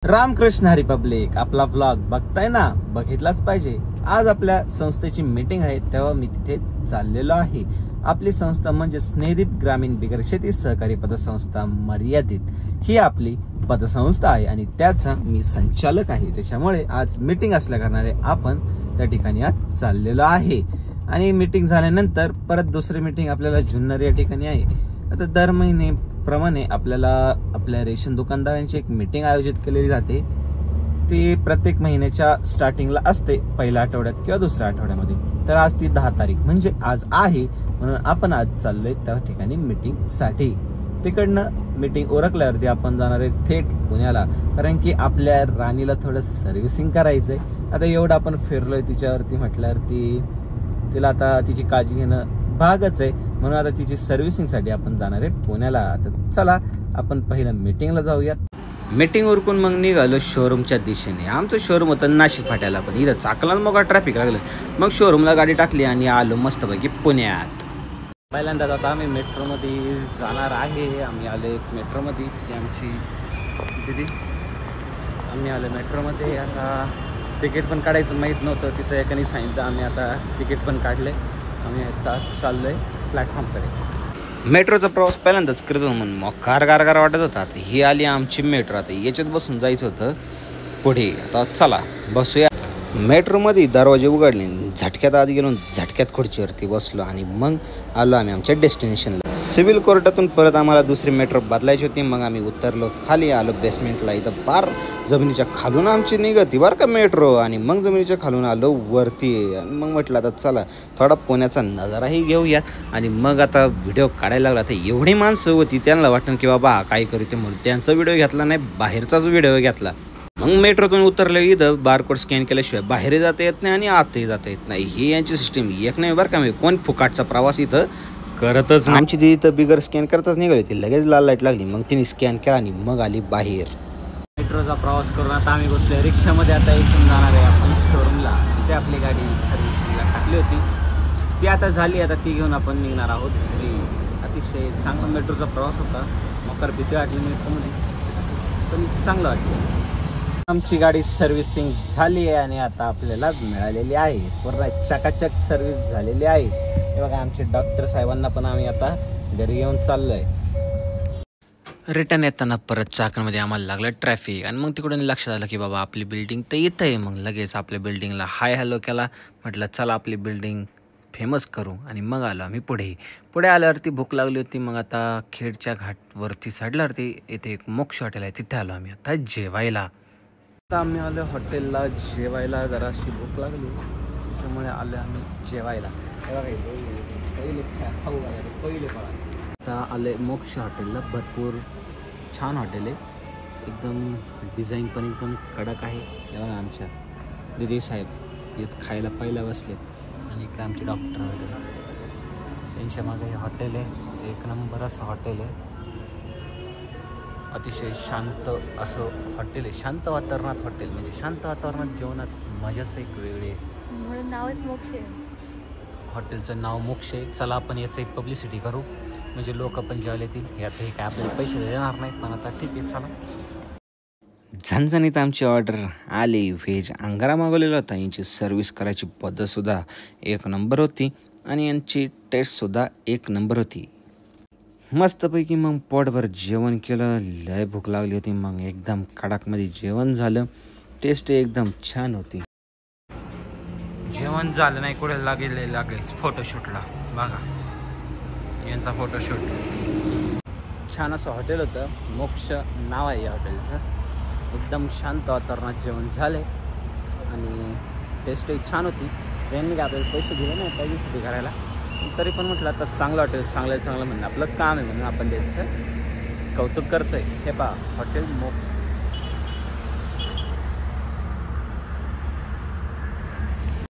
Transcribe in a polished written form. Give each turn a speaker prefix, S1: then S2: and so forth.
S1: Ramakrishna Hari public, आपला vlog बघताय ना, बघितलाच पाहिजे। आज आपल्या संस्थेची मीटिंग आहे, तेव्हा मी तिथे चाललेलो आहे। आपली संस्था म्हणजे स्नेहदीप ग्रामीण बिगर शेती सहकारी पतसंस्था मर्यादित ही आपली पतसंस्था आहे आणि त्याचा मी संचालक आहे। त्याच्यामुळे आज मीटिंग असल्या कारणाने आपण त्या ठिकाणी आज चाललेलो आहे आणि मीटिंग झाल्यानंतर परत दुसरी मीटिंग आपल्याला जुन्नर या ठिकाणी आहे। आता दर महिने प्रमाणे आपल्याला आपल्या रेशन दुकानदारांची एक मीटिंग आयोजित केलेली जाते। ती प्रत्येक महिन्याच्या स्टार्टिंगला असते, पहिल्या आठवड्यात किंवा दुसऱ्या आठवड्यामध्ये। तर आज ती 10 तारीख म्हणजे आज आहे, म्हणून आपण आज चाललोय त्या ठिकाणी मीटिंग साठी। तिकडनं मीटिंग उरकल्यावरती आपण जाणार आहे थेट पुण्याला, कारण की आपल्या राणीला थोडं सर्व्हिसिंग करायचंय। आता एवढं आपण फिरलोय तिच्यावरती म्हटल्यावरती तिला आता तिची काळजी घेणं भागच आहे, म्हणून आता तिची सर्व्हिसिंग साठी आपण जाणार आहे पुण्याला। तर चला आपण पहिल्या मीटिंगला जाऊयात। मीटिंग उरकून मग निघालो शोरूमच्या दिशेने। आमचं शोरूम होतं नाशिक फाट्याला, पण इथं चाकला मग ट्रॅफिक लागलं। मग शोरूमला गाडी टाकली आणि आलो मस्तपैकी पुण्यात। पहिल्यांदाच आता आम्ही मेट्रोमध्ये जाणार आहे। आम्ही आले मेट्रोमध्ये, ती आमची दिदी, आम्ही आलो मेट्रोमध्ये। आता तिकीट पण काढायचं माहीत नव्हतं, तिथं एकाने सांगितलं, आम्ही आता तिकीट पण काढले। आम्ही आता चाललोय प्लॅटफॉर्मकडे। मेट्रोचा प्रवास पहिल्यांदाच करत होतो म्हणून मग गार वाटत होता। आता ही आली आमची मेट्रो, आता याच्यात बसून जायचं होतं पुढे। आता चला बसूया। मेट्रोमध्ये दरवाजे उघडले, झटक्यात आत गेलो, झटक्यात खुर्चीवरती बसलो आणि मग आलो आम्ही आमच्या डेस्टिनेशनला। सिव्हिल कोर्टातून परत आम्हाला दुसरी मेट्रो बदलायची होती, मग आम्ही उतरलो खाली, आलो बेसमेंटला। इथं पार जमिनीच्या खालून आमची निघती बरं का मेट्रो, आणि मग जमिनीच्या खालून आलो वरती। आणि मग म्हटलं आता चला थोडा पुण्याचा नजाराही घेऊयात। आणि मग आता व्हिडिओ काढायला लागला। तर एवढी माणसं होती, त्यांना वाटलं की बाबा काय करू ते, म्हणून त्यांचा व्हिडिओ घेतला नाही, बाहेरचाच व्हिडिओ घेतला। मग मेट्रोतून उतरले, इथं बारकोड स्कॅन केल्याशिवाय बाहेर जाता येत नाही आणि आतही जाता येत नाही। ही यांची सिस्टीम एक नाही बरं का, मी कोण फुकाटचा प्रवास इथं करतच नाही। आमची ती इथं बिगर स्कॅन करतच निघाली, ती लगेच लाल लाईट लागली, मग तिने स्कॅन केला आणि मग आली बाहेर। मेट्रोचा प्रवास करून आता आम्ही बसलो रिक्षामध्ये। आता इथून जाणार आहे आपण शोरूमला, तिथे आपली गाडी सर्व्हिसिंगला टाकली होती, ती आता झाली। आता ती घेऊन आपण निघणार आहोत घरी। अतिशय चांगला मेट्रोचा प्रवास होता, मकर भीती वाटली मेट्रोमध्ये, पण चांगलं वाटलं। आमची गाडी सर्व्हिसिंग झाली आहे आणि आता आपल्याला मिळालेली आहे, पूर्ण चकाचक सर्व्हिस झालेली आहे। हे बघा, आमचे डॉक्टर साहेबांना पण आम्ही आता घरी घेऊन चाललोय। रिटर्न येताना परत चाकणमध्ये आम्हाला लागलं ट्रॅफिक, आणि मग तिकडून लक्षात आलं की बाबा आपली बिल्डिंग तर येत आहे। मग लगेच आपल्या बिल्डिंगला हाय हॅलो केला, म्हटलं चला आपली बिल्डिंग फेमस करू। आणि मग आलो आम्ही पुढे आल्यावरती भूक लागली होती। मग आता खेडच्या घाटवरती चढल्यावरती इथे एक मोक्ष हॉटेल आहे, तिथे आलो आम्ही आता जेवायला। आता आम्ही आलो हॉटेलला जेवायला, जराशी भूक लागली त्याच्यामुळे आलो आम्ही जेवायला। आता आले मोक्ष हॉटेलला, भरपूर छान हॉटेल आहे, एकदम डिझाईन पण एकदम कडक आहे। तेव्हा आमच्या दिदी साहेब इथं खायला पहिला बसलेत, आणि इकडे आमचे डॉक्टर वगैरे, त्यांच्या मागे हे हॉटेल आहे, एक नंबर असं हॉटेल आहे। अतिशय शांत असं हॉटेल आहे, शांत वातावरणात हॉटेल, म्हणजे शांत वातावरणात जेवणात मजाच एक वेगळी आहे,
S2: म्हणून नावच मोक्ष आहे।
S1: हॉटेलचं नाव मोक्ष आहे। चला आपण याचं एक पब्लिसिटी करू, म्हणजे लोक पण जेवायला येतील। यात हे काय आपल्याला पैसे देणार नाही, पण आता ठीक आहे चला। झणझणीत आमची ऑर्डर आली, व्हेज अंगारा मागवलेला होता। यांची सर्व्हिस करायची पद्धतसुद्धा एक नंबर होती आणि यांची टेस्टसुद्धा एक नंबर होती। मस्तपैकी मग पोटभर जेवण केलं, लय भूक लागली होती, मग एकदम कडाकमध्ये जेवण झालं, टेस्ट एकदम छान होती। जेवण झालं नाही, कुठे लागेल फोटोशूटला, बघा यांचा फोटोशूट। छान असं हॉटेल होतं, मोक्ष नाव आहे या हॉटेलचं। एकदम शांत वातावरणात जेवण झाले आणि टेस्टही छान होती। त्यांनी काय आपल्याला पैसे दिले नाही पब्लिसिटी करायला, तरी पण म्हटलं आता चांगलं हॉटेल, चांगलं म्हणणं आपलं काम आहे, म्हणून आपण त्याचं कौतुक करतोय। हे पहा हॉटेल मोक्ष।